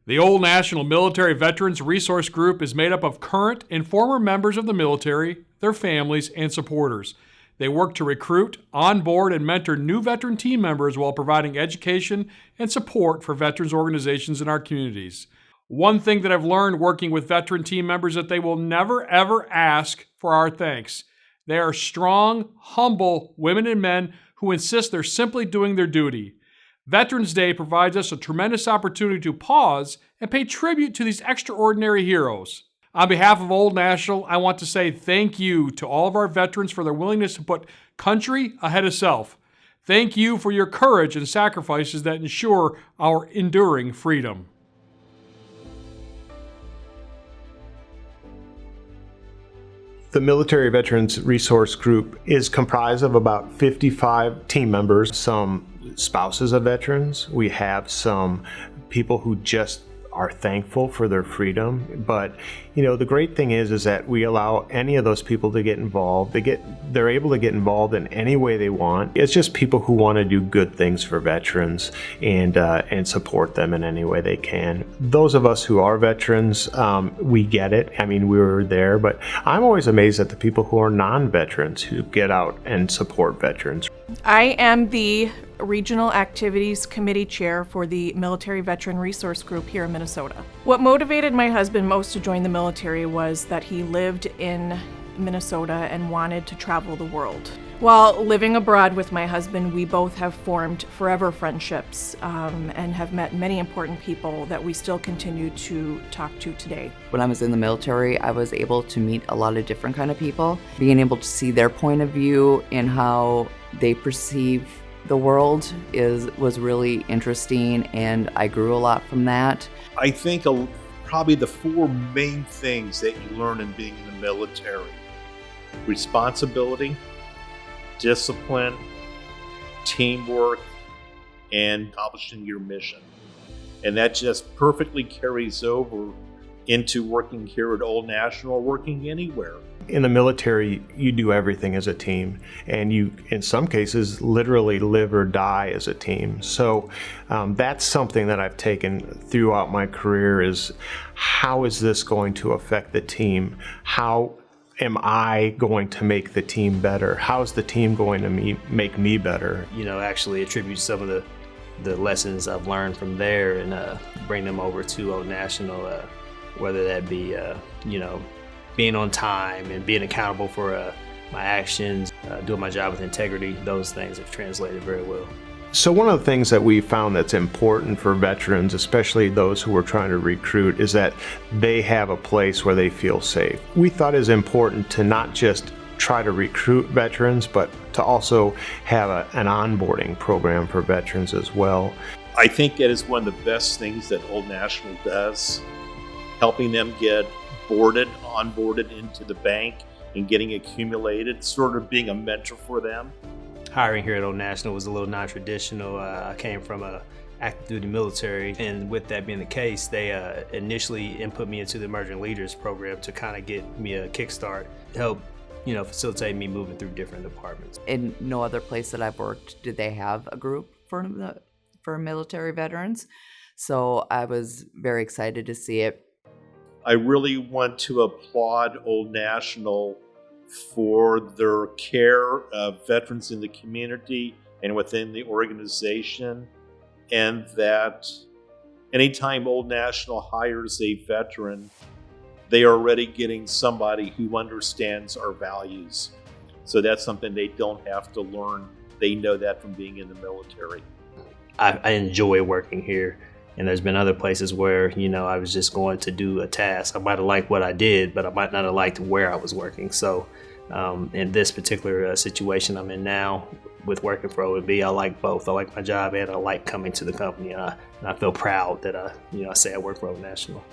The Old National Military Veterans Resource Group is made up of current and former members of the military, their families, and supporters. They work to recruit, onboard, and mentor new veteran team members while providing education and support for veterans organizations in our communities. One thing that I've learned working with veteran team members is that they will never, ever ask for our thanks. They are strong, humble women and men who insist they're simply doing their duty. Veterans Day provides us a tremendous opportunity to pause and pay tribute to these extraordinary heroes. On behalf of Old National, I want to say thank you to all of our veterans for their willingness to put country ahead of self. Thank you for your courage and sacrifices that ensure our enduring freedom. The Military Veterans Resource Group is comprised of about 55 team members, some spouses of veterans. We have some people who just are thankful for their freedom. But, the great thing is that we allow any of those people to get involved. They're able to get involved in any way they want. It's just people who want to do good things for veterans and support them in any way they can. Those of us who are veterans, we get it. We were there, but I'm always amazed at the people who are non-veterans who get out and support veterans. I am the Regional Activities Committee Chair for the Military Veteran Resource Group here in Minnesota. What motivated my husband most to join the military was that he lived in Minnesota and wanted to travel the world. While living abroad with my husband, we both have formed forever friendships and have met many important people that we still continue to talk to today. When I was in the military, I was able to meet a lot of different kind of people. Being able to see their point of view and how they perceive the world was really interesting, and I grew a lot from that. I think probably the four main things that you learn in being in the military: responsibility, discipline, teamwork, and accomplishing your mission. And that just perfectly carries over into working here at Old National, working anywhere. In the military, you do everything as a team, and you, in some cases, literally live or die as a team. So that's something that I've taken throughout my career is, how is this going to affect the team? How am I going to make the team better? How is the team going to make me better? Actually attribute some of the lessons I've learned from there and bring them over to Old National, whether that be, being on time and being accountable for my actions, doing my job with integrity. Those things have translated very well. So one of the things that we found that's important for veterans, especially those who we're trying to recruit, is that they have a place where they feel safe. We thought it was important to not just try to recruit veterans, but to also have an onboarding program for veterans as well. I think that is one of the best things that Old National does, helping them get onboarded into the bank and getting accumulated, sort of being a mentor for them. Hiring here at Old National was a little non-traditional. I came from a active duty military, and with that being the case, they initially input me into the Emerging Leaders program to kind of get me a kickstart, help facilitate me moving through different departments. In no other place that I've worked did they have a group for military veterans, so I was very excited to see it. I really want to applaud Old National for their care of veterans in the community and within the organization, and that anytime Old National hires a veteran, they are already getting somebody who understands our values. So that's something they don't have to learn. They know that from being in the military. I enjoy working here. And there's been other places where, I was just going to do a task. I might have liked what I did, but I might not have liked where I was working. So in this particular situation I'm in now with working for OEB, I like both. I like my job and I like coming to the company. And I feel proud that I say I work for Old National.